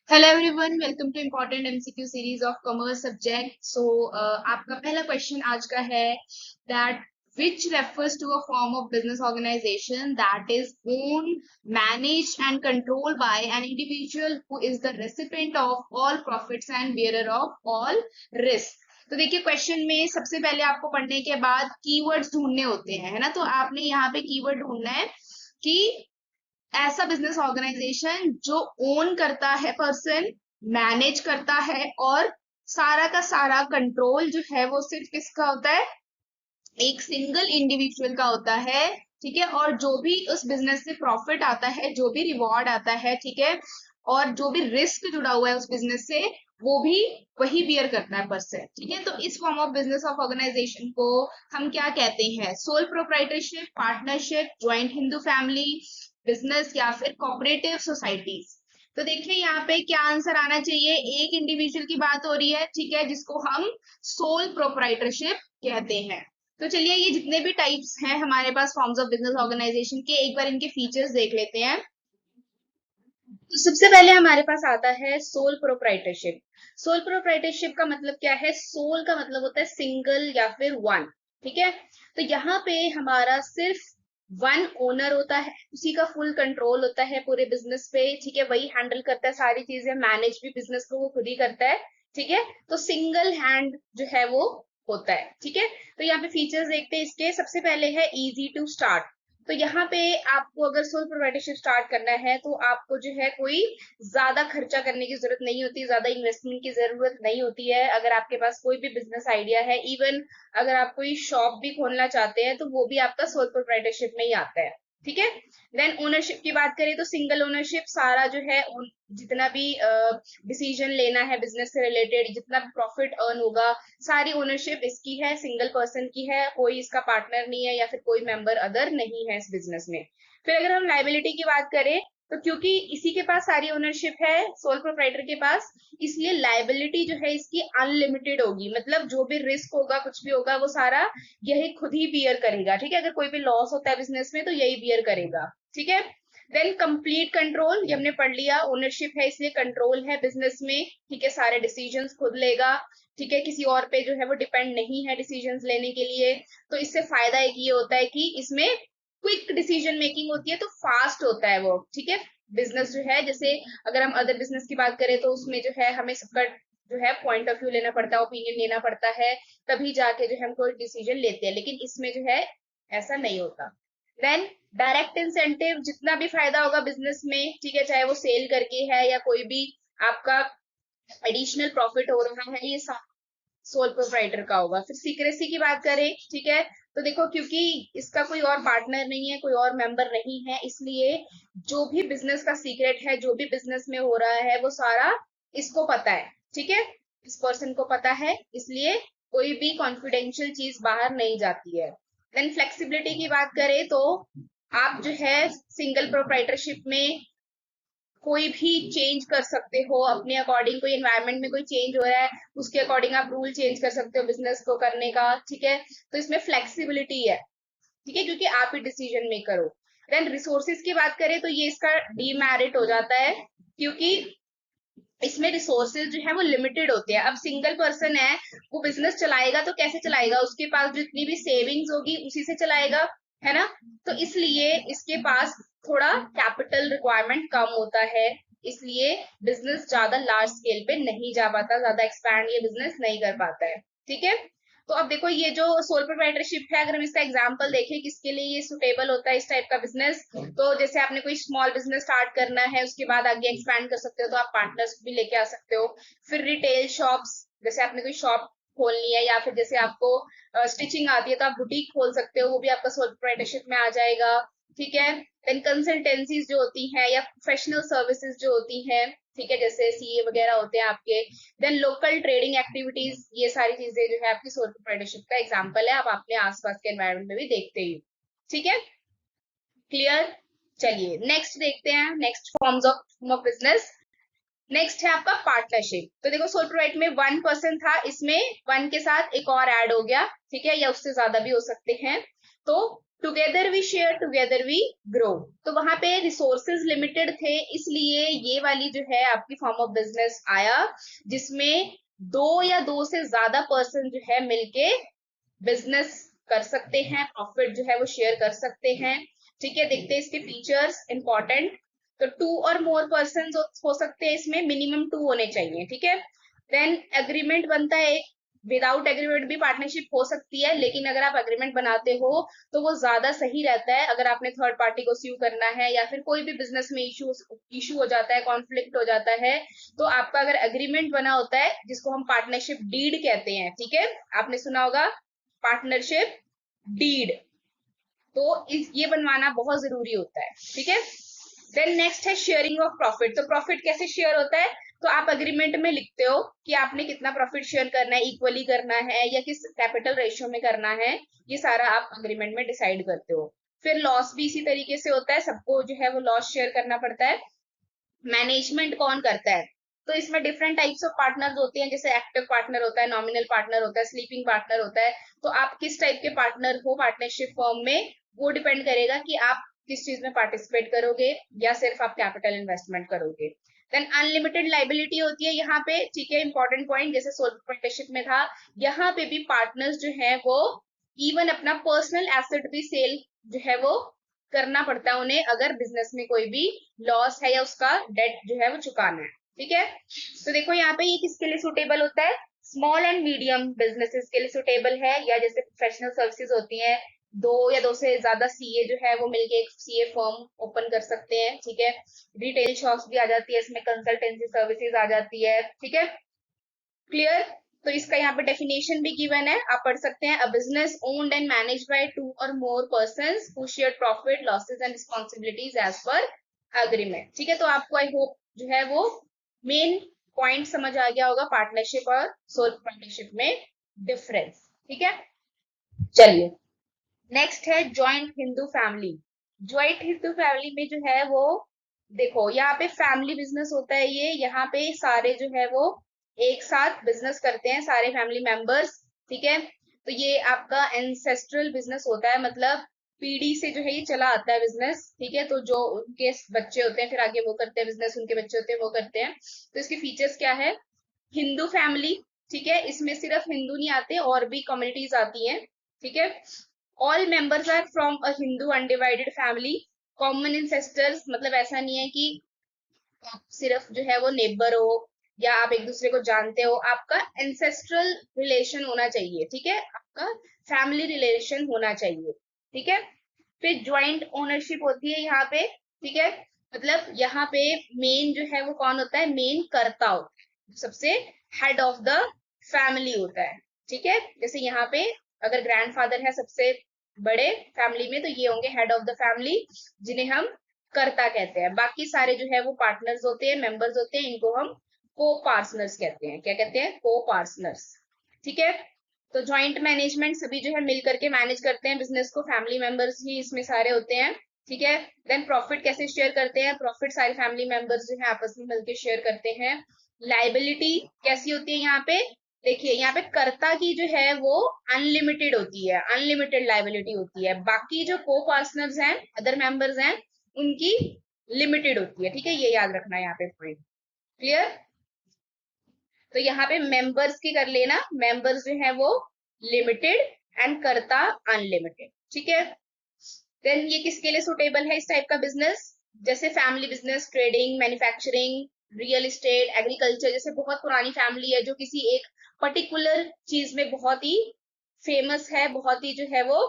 Hello everyone, welcome to important MCQ series of commerce subject. आपका पहला question आज का है that which refers to a form of business organization that is owned, managed and controlled by an individual who is the recipient of all profits and bearer of all risk। तो देखिए, question में सबसे पहले आपको पढ़ने के बाद keywords ढूंढने होते हैं, है ना। तो आपने यहाँ पे कीवर्ड ढूंढना है कि ऐसा बिजनेस ऑर्गेनाइजेशन जो ओन करता है पर्सन, मैनेज करता है और सारा का सारा कंट्रोल जो है वो सिर्फ किसका होता है, एक सिंगल इंडिविजुअल का होता है। ठीक है। और जो भी उस बिजनेस से प्रॉफिट आता है, जो भी रिवॉर्ड आता है, ठीक है, और जो भी रिस्क जुड़ा हुआ है उस बिजनेस से, वो भी वही बियर करता है पर्सन। ठीक है। तो इस form of business of organization को हम क्या कहते हैं? Sole proprietorship, partnership, joint Hindu family business या फिर कोऑपरेटिव सोसाइटीज। तो देखिए यहाँ पे क्या आंसर आना चाहिए। एक इंडिविजुअल की बात हो रही है, ठीक है, जिसको हम सोल प्रोप्राइटरशिप कहते हैं। तो चलिए, ये जितने भी टाइप्स हैं हमारे पास फॉर्म्स ऑफ बिजनेस ऑर्गेनाइजेशन के, एक बार इनके फीचर्स देख लेते हैं। तो सबसे पहले हमारे पास आता है सोल प्रोप्राइटरशिप। सोल प्रोप्राइटरशिप का मतलब क्या है? सोल का मतलब होता है सिंगल या फिर वन। ठीक है। तो यहाँ पे हमारा सिर्फ वन ओनर होता है, उसी का फुल कंट्रोल होता है पूरे बिजनेस पे। ठीक है। वही हैंडल करता है सारी चीजें, मैनेज भी बिजनेस को वो खुद ही करता है। ठीक है। तो सिंगल हैंड जो है वो होता है। ठीक है। तो यहाँ पे फीचर्स देखते हैं इसके। सबसे पहले है इजी टू स्टार्ट। तो यहाँ पे आपको अगर सोल प्रोप्राइटरशिप स्टार्ट करना है तो आपको जो है कोई ज्यादा खर्चा करने की जरूरत नहीं होती, ज्यादा इन्वेस्टमेंट की जरूरत नहीं होती है। अगर आपके पास कोई भी बिजनेस आइडिया है, इवन अगर आप कोई शॉप भी खोलना चाहते हैं, तो वो भी आपका सोल प्रोप्राइटरशिप में ही आता है। ठीक है। देन ओनरशिप की बात करें तो सिंगल ओनरशिप, सारा जो है जितना भी डिसीजन लेना है बिजनेस से रिलेटेड, जितना भी प्रॉफिट अर्न होगा, सारी ओनरशिप इसकी है, सिंगल पर्सन की है, कोई इसका पार्टनर नहीं है या फिर कोई मेंबर अदर नहीं है इस बिजनेस में। फिर अगर हम लाइबिलिटी की बात करें तो क्योंकि इसी के पास सारी ओनरशिप है, सोल प्रोप्राइटर के पास, इसलिए लाइबिलिटी जो है इसकी अनलिमिटेड होगी। मतलब जो भी रिस्क होगा, कुछ भी होगा, वो सारा यही खुद ही बियर करेगा। ठीक है। अगर कोई भी लॉस होता है बिजनेस में तो यही बियर करेगा। ठीक है। देन कंप्लीट कंट्रोल, ये हमने पढ़ लिया, ओनरशिप है इसलिए कंट्रोल है बिजनेस में। ठीक है। सारे डिसीजंस खुद लेगा। ठीक है। किसी और पे जो है वो डिपेंड नहीं है डिसीजंस लेने के लिए। तो इससे फायदा एक ये होता है कि इसमें क्विक डिसीजन मेकिंग होती है, तो फास्ट होता है वो। ठीक है। बिजनेस जो है, जैसे अगर हम अदर बिजनेस की बात करें तो उसमें जो है हमें सबका जो है पॉइंट ऑफ व्यू लेना पड़ता है, ओपिनियन लेना पड़ता है, तभी जाके जो है हम कोई डिसीजन लेते हैं। लेकिन इसमें जो है ऐसा नहीं होता। देन डायरेक्ट इंसेंटिव, जितना भी फायदा होगा बिजनेस में, ठीक है, चाहे वो सेल करके है या कोई भी आपका एडिशनल प्रॉफिट हो रहा है, ये सोल प्रोप्राइटर का होगा। फिर सीक्रेसी की बात करें, ठीक है, तो देखो क्योंकि इसका कोई और पार्टनर नहीं है, कोई और मेंबर नहीं है, इसलिए जो भी बिजनेस का सीक्रेट है, जो भी बिजनेस में हो रहा है, वो सारा इसको पता है। ठीक है। इस पर्सन को पता है, इसलिए कोई भी कॉन्फिडेंशियल चीज बाहर नहीं जाती है। देन फ्लेक्सिबिलिटी की बात करें तो आप जो है सिंगल प्रोप्राइटरशिप में कोई भी चेंज कर सकते हो अपने अकॉर्डिंग। कोई एनवायरनमेंट में कोई चेंज हो रहा है, उसके अकॉर्डिंग आप रूल चेंज कर सकते हो बिजनेस को करने का। ठीक है। तो इसमें फ्लेक्सिबिलिटी है। ठीक है। क्योंकि आप ही डिसीजन मेकर हो। देन रिसोर्सेज की बात करें तो ये इसका डीमेरिट हो जाता है, क्योंकि इसमें रिसोर्सेज जो है वो लिमिटेड होते हैं। अब सिंगल पर्सन है, वो बिजनेस चलाएगा तो कैसे चलाएगा? उसके पास जितनी भी सेविंग्स होगी उसी से चलाएगा, है ना। तो इसलिए इसके पास थोड़ा कैपिटल रिक्वायरमेंट कम होता है, इसलिए बिजनेस ज्यादा लार्ज स्केल पे नहीं जा पाता, ज्यादा एक्सपैंड ये बिजनेस नहीं कर पाता है। ठीक है। तो अब देखो, ये जो सोल प्रोप्राइटरशिप है, अगर हम इसका एग्जांपल देखें किसके लिए ये सुटेबल होता है इस टाइप का बिजनेस, तो जैसे आपने कोई स्मॉल बिजनेस स्टार्ट करना है, उसके बाद आगे एक्सपैंड कर सकते हो, तो आप पार्टनर्स भी लेके आ सकते हो। फिर रिटेल शॉप्स, जैसे आपने कोई शॉप खोलनी है, या फिर जैसे आपको स्टिचिंग आती है तो आप बुटीक खोल सकते हो, वो भी आपका सोल प्रोप्राइटरशिप में आ जाएगा। ठीक है। देन कंसल्टेंसीज जो होती हैं या प्रोफेशनल सर्विसेज जो होती हैं, ठीक है, जैसे सीए वगैरह होते हैं आपके। देन लोकल ट्रेडिंग एक्टिविटीज, ये सारी चीजें जो है आपकी सोल प्रोप्राइटरशिप का एग्जांपल है, आप अपने आसपास के एनवायरनमेंट में भी देखते ही हो। ठीक है। क्लियर। चलिए नेक्स्ट देखते हैं, next form of business. Next है आपका पार्टनरशिप। तो देखो, सोल प्रोवाइड में वन पर्सन था, इसमें वन के साथ एक और ऐड हो गया, ठीक है, या उससे ज्यादा भी हो सकते हैं। तो together we share together we grow. तो वहां पे रिसोर्सेज लिमिटेड थे, इसलिए ये वाली जो है आपकी फॉर्म ऑफ बिजनेस आया, जिसमें दो या दो से ज्यादा पर्सन जो है मिलके बिजनेस कर सकते हैं, प्रॉफिट जो है वो शेयर कर सकते हैं। ठीक है, देखते हैं इसके फीचर्स इंपॉर्टेंट। तो टू और मोर पर्सन हो सकते हैं, इसमें मिनिमम टू होने चाहिए। ठीक है, देन एग्रीमेंट बनता है। विदाउट एग्रीमेंट भी पार्टनरशिप हो सकती है, लेकिन अगर आप एग्रीमेंट बनाते हो तो वो ज्यादा सही रहता है। अगर आपने थर्ड पार्टी को स्यू करना है या फिर कोई भी बिजनेस में इशू हो जाता है, कॉन्फ्लिक्ट हो जाता है, तो आपका अगर एग्रीमेंट बना होता है, जिसको हम पार्टनरशिप डीड कहते हैं, ठीक है, आपने सुना होगा पार्टनरशिप डीड, तो ये बनवाना बहुत जरूरी होता है। ठीक है, देन नेक्स्ट है शेयरिंग ऑफ प्रॉफिट। तो प्रॉफिट कैसे शेयर होता है? तो आप एग्रीमेंट में लिखते हो कि आपने कितना प्रॉफिट शेयर करना है, इक्वली करना है या किस कैपिटल रेशियो में करना है, ये सारा आप एग्रीमेंट में डिसाइड करते हो। फिर लॉस भी इसी तरीके से होता है, सबको जो है वो लॉस शेयर करना पड़ता है। मैनेजमेंट कौन करता है? तो इसमें डिफरेंट टाइप्स ऑफ पार्टनर्स होते हैं, जैसे एक्टिव पार्टनर होता है, नॉमिनल पार्टनर होता है, स्लीपिंग पार्टनर होता है। तो आप किस टाइप के पार्टनर हो पार्टनरशिप फर्म में, वो डिपेंड करेगा कि आप किस चीज में पार्टिसिपेट करोगे या सिर्फ आप कैपिटल इन्वेस्टमेंट करोगे। देन अनलिमिटेड लाइबिलिटी होती है यहाँ पे। ठीक है, इंपॉर्टेंट पॉइंट, जैसे सोल पार्टनरशिप में था, यहाँ पे भी पार्टनर्स जो है वो इवन अपना पर्सनल एसेट भी सेल जो है वो करना पड़ता है उन्हें, अगर बिजनेस में कोई भी लॉस है या उसका डेट जो है वो चुकाना है। ठीक है, तो देखो यहाँ पे ये किसके लिए सुटेबल होता है? स्मॉल एंड मीडियम बिजनेसेस के लिए सुटेबल है, या जैसे प्रोफेशनल सर्विसेज होती हैं, दो या दो से ज्यादा सीए जो है वो मिलके एक सीए फर्म ओपन कर सकते हैं। ठीक है, रिटेल शॉप्स भी आ जाती है इसमें, कंसल्टेंसी सर्विसेज आ जाती है। ठीक है, क्लियर? तो इसका यहाँ पे डेफिनेशन भी गिवन है, आप पढ़ सकते हैं। A business owned and managed by two or more persons who share profit losses and responsibilities as per agreement. ठीक है, तो आपको आई होप जो है वो मेन पॉइंट समझ आ गया होगा पार्टनरशिप और सोल पार्टनरशिप में डिफरेंस। ठीक है, चलिए नेक्स्ट है joint Hindu family. Joint Hindu family में जो है वो, देखो यहाँ पे फैमिली बिजनेस होता है ये, यहाँ पे सारे जो है वो एक साथ बिजनेस करते हैं, सारे फैमिली मेंबर्स। ठीक है, तो ये आपका एंसेस्ट्रल बिजनेस होता है, मतलब पीढ़ी से जो है ये चला आता है बिजनेस। ठीक है, तो जो उनके बच्चे होते हैं फिर आगे वो करते हैं बिजनेस, उनके बच्चे होते हैं वो करते हैं। तो इसके फीचर्स क्या है? हिंदू फैमिली, ठीक है, इसमें सिर्फ हिंदू नहीं आते, और भी कम्युनिटीज आती हैं। ठीक है, all members are from a Hindu undivided family, common ancestors, मतलब ऐसा नहीं है कि आप सिर्फ जो है वो नेबर हो या आप एक दूसरे को जानते हो, आपका एंसेस्ट्रल रिलेशन होना चाहिए। ठीक है, आपका फैमिली रिलेशन होना चाहिए। ठीक है, फिर ज्वाइंट ओनरशिप होती है यहाँ पे। ठीक है, मतलब यहाँ पे मेन जो है वो कौन होता है? मेन कर्ता होता है, सबसे हेड ऑफ द फैमिली होता है। ठीक है, जैसे यहाँ पे अगर ग्रैंडफादर है सबसे बड़े फैमिली में, तो ये होंगे हेड ऑफ द फैमिली, जिन्हें हम कर्ता कहते हैं। बाकी सारे जो है वो पार्टनर्स होते हैं, मेंबर्स होते हैं, इनको हम को पार्टनर्स कहते हैं। क्या कहते हैं? को पार्टनर्स। ठीक है, तो ज्वाइंट मैनेजमेंट, सभी जो है मिल करके मैनेज करते हैं बिजनेस को, फैमिली मेंबर्स ही इसमें सारे होते हैं। ठीक है, देन प्रॉफिट कैसे शेयर करते हैं? प्रॉफिट सारे फैमिली मेंबर्स जो है आपस में मिलकर शेयर करते हैं। लाइबिलिटी कैसी होती है यहाँ पे? देखिए यहाँ पे कर्ता की जो है वो अनलिमिटेड होती है, अनलिमिटेड लाइबिलिटी होती है। बाकी जो को पार्टनर्स हैं, अदर मेंबर्स हैं, उनकी लिमिटेड होती है। ठीक है, ये याद रखना है यहाँ पे पॉइंट। क्लियर? तो यहाँ पे मेंबर्स की कर लेना, मेंबर्स जो है वो लिमिटेड एंड कर्ता अनलिमिटेड। ठीक है, देन ये किसके लिए सुटेबल है इस टाइप का बिजनेस? जैसे family business, trading, manufacturing, real estate, agriculture, जैसे बहुत पुरानी फैमिली है जो किसी एक पर्टिकुलर चीज में बहुत ही फेमस है, बहुत ही जो है वो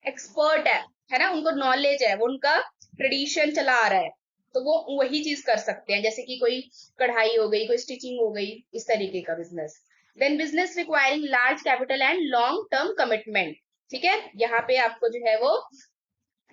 एक्सपर्ट है ना, उनको नॉलेज है, वो उनका ट्रेडिशन चला आ रहा है, तो वो वही चीज कर सकते हैं। जैसे कि कोई कढ़ाई हो गई, कोई स्टिचिंग हो गई, इस तरीके का business. Then business requiring large capital and long term commitment. ठीक है, यहाँ पे आपको जो है वो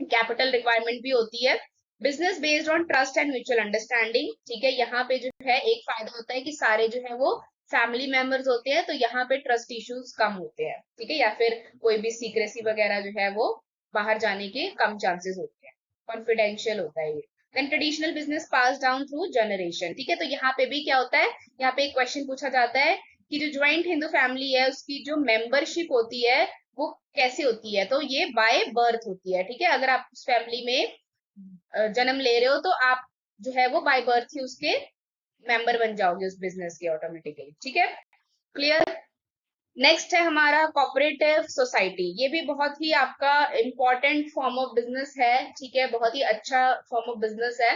कैपिटल रिक्वायरमेंट भी होती है। Business based on trust and mutual understanding. ठीक है, यहाँ पे जो है एक फायदा होता है कि सारे जो है वो फैमिली मेंबर्स होते हैं, तो यहाँ पे ट्रस्ट इश्यूज कम होते हैं। ठीक है, या फिर कोई भी सीक्रेसी वगैरह जो है वो बाहर जाने के कम चांसेस होते हैं, कॉन्फिडेंशियल होता है ये। देन ट्रेडिशनल बिजनेस पास डाउन थ्रू जनरेशन। ठीक है, तो यहाँ पे भी क्या होता है? यहाँ पे एक क्वेश्चन पूछा जाता है कि जो ज्वाइंट हिंदू फैमिली है उसकी जो मेंबरशिप होती है वो कैसे होती है, तो ये बाय बर्थ होती है, ठीक है। अगर आप उस फैमिली में जन्म ले रहे हो तो आप जो है वो बाय बर्थ ही उसके मेंबर बन जाओगे उस बिजनेस के ऑटोमेटिकली, ठीक है। क्लियर। नेक्स्ट है हमारा कोऑपरेटिव सोसाइटी। ये भी बहुत ही आपका इंपॉर्टेंट फॉर्म ऑफ बिजनेस है, ठीक है, बहुत ही अच्छा फॉर्म ऑफ बिजनेस है।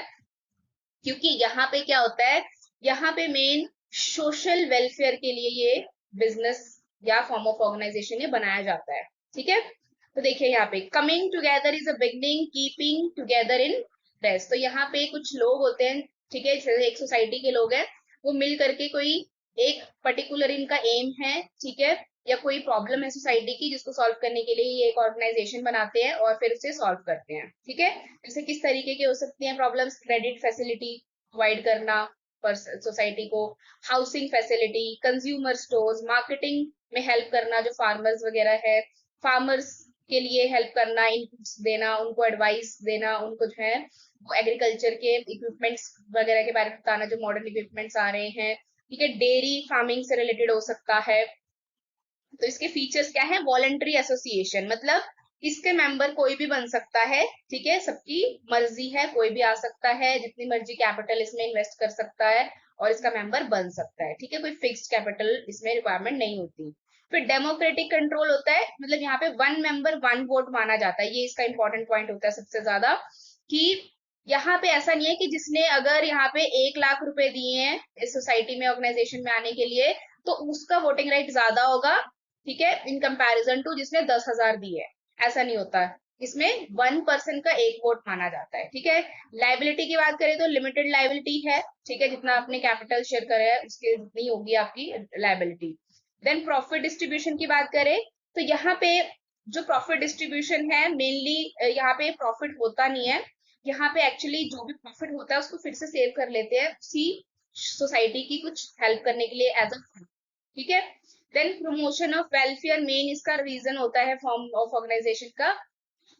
क्योंकि यहाँ पे क्या होता है, यहाँ पे मेन सोशल वेलफेयर के लिए ये बिजनेस या फॉर्म ऑफ ऑर्गेनाइजेशन ये बनाया जाता है, ठीक है। तो देखिए यहाँ पे coming together is a beginning keeping together in rest. तो यहाँ पे कुछ लोग होते हैं, ठीक है, जैसे एक सोसाइटी के लोग हैं, वो मिल करके कोई एक पर्टिकुलर इनका एम है, ठीक है, या कोई प्रॉब्लम है सोसाइटी की जिसको सॉल्व करने के लिए ये एक ऑर्गेनाइजेशन बनाते हैं और फिर उसे सॉल्व करते हैं, ठीक है। जैसे किस तरीके की हो सकती हैं प्रॉब्लम्स, क्रेडिट फैसिलिटी प्रोवाइड करना पर सोसाइटी को, housing facility, consumer stores, marketing में हेल्प करना जो फार्मर्स वगैरह है, फार्मर्स के लिए हेल्प करना, इनपुट्स देना, उनको एडवाइस देना, उनको जो है वो एग्रीकल्चर के इक्विपमेंट्स वगैरह के बारे में बताना जो मॉडर्न इक्विपमेंट्स आ रहे हैं, ठीक है। डेयरी फार्मिंग से रिलेटेड हो सकता है। तो इसके फीचर्स क्या है, वॉलंटरी एसोसिएशन, मतलब इसके मेंबर कोई भी बन सकता है, ठीक है, सबकी मर्जी है, कोई भी आ सकता है, जितनी मर्जी कैपिटल इसमें इन्वेस्ट कर सकता है और इसका मेंबर बन सकता है, ठीक है, कोई फिक्स्ड कैपिटल इसमें रिक्वायरमेंट नहीं होती। फिर डेमोक्रेटिक कंट्रोल होता है, मतलब यहाँ पे वन मेंबर वन वोट माना जाता है, ये इसका इंपॉर्टेंट पॉइंट होता है सबसे ज्यादा, कि यहाँ पे ऐसा नहीं है कि जिसने अगर यहाँ पे 1 लाख रुपए दिए हैं इस सोसाइटी में ऑर्गेनाइजेशन में आने के लिए तो उसका वोटिंग राइट ज्यादा होगा, ठीक है, इन कंपैरिजन टू जिसने 10,000 दिए है। ऐसा नहीं होता है, इसमें 1 पर्सन का एक वोट माना जाता है, ठीक है। लाइबिलिटी की बात करें तो लिमिटेड लाइबिलिटी है, ठीक है, जितना आपने कैपिटल शेयर करा है उसके जितनी होगी आपकी लाइबिलिटी। देन प्रॉफिट डिस्ट्रीब्यूशन की बात करें तो यहाँ पे जो प्रॉफिट डिस्ट्रीब्यूशन है मेनली यहाँ पे प्रॉफिट होता नहीं है, यहाँ पे एक्चुअली जो भी प्रॉफिट होता है उसको फिर से सेव कर लेते हैं उसी सोसाइटी की कुछ हेल्प करने के लिए एज अ, ठीक है। Then promotion of welfare, main इसका रीजन होता है फॉर्म ऑफ ऑर्गेनाइजेशन का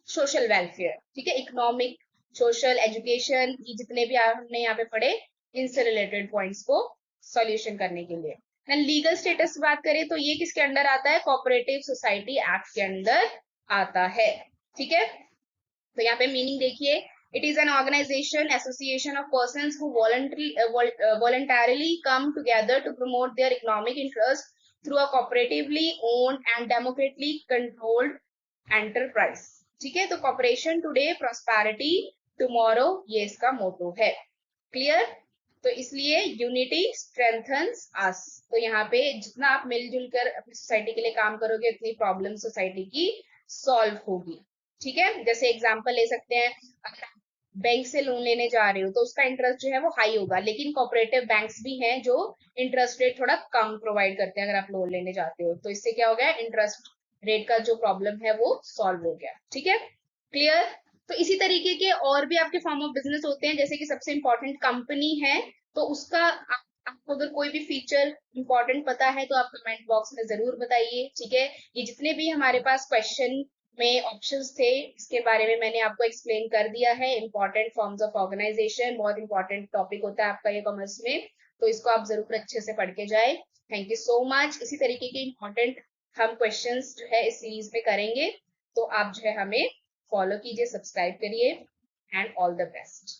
सोशल वेलफेयर, ठीक है, इकोनॉमिक, सोशल, एजुकेशन, ये जितने भी हमने यहाँ पे पढ़े इनसे रिलेटेड पॉइंट्स को सॉल्यूशन करने के लिए। देन लीगल स्टेटस बात करें तो ये किसके अंडर आता है, कोऑपरेटिव सोसाइटी एक्ट के अंडर आता है, ठीक है। तो यहाँ पे मीनिंग देखिए, it is an organization association of persons who voluntarily come together to promote their economic interest through a cooperatively owned and democratically controlled enterprise, ठीक है। तो कॉपरेशन टुडे प्रॉस्पेरिटी टुमारो, ये इसका मोटो है। क्लियर। तो इसलिए यूनिटी स्ट्रेंथन्स अस, तो यहाँ पे जितना आप मिलजुल कर अपनी सोसाइटी के लिए काम करोगे उतनी प्रॉब्लम सोसाइटी की सॉल्व होगी, ठीक है। जैसे एग्जांपल ले सकते हैं, अगर आप बैंक से लोन लेने जा रहे हो तो उसका इंटरेस्ट जो है वो हाई होगा, लेकिन कोऑपरेटिव बैंक्स भी हैं जो इंटरेस्ट रेट थोड़ा कम प्रोवाइड करते हैं अगर आप लोन लेने जाते हो, तो इससे क्या हो गया, इंटरेस्ट रेट का जो प्रॉब्लम है वो सॉल्व हो गया, ठीक है। क्लियर। तो इसी तरीके के और भी आपके फॉर्म ऑफ बिजनेस होते हैं, जैसे कि सबसे इंपॉर्टेंट कंपनी है, तो उसका आपको अगर कोई भी फीचर इंपॉर्टेंट पता है तो आप कमेंट बॉक्स में जरूर बताइए, ठीक है। ये जितने भी हमारे पास क्वेश्चन में ऑप्शंस थे इसके बारे में मैंने आपको एक्सप्लेन कर दिया है। इंपॉर्टेंट फॉर्म्स ऑफ ऑर्गेनाइजेशन बहुत इंपॉर्टेंट टॉपिक होता है आपका ये कॉमर्स में, तो इसको आप जरूर अच्छे से पढ़ के जाए। Thank you so much. इसी तरीके के इंपॉर्टेंट हम क्वेश्चंस जो है इस सीरीज में करेंगे, तो आप जो है हमें फॉलो कीजिए, सब्सक्राइब करिए, एंड ऑल द बेस्ट।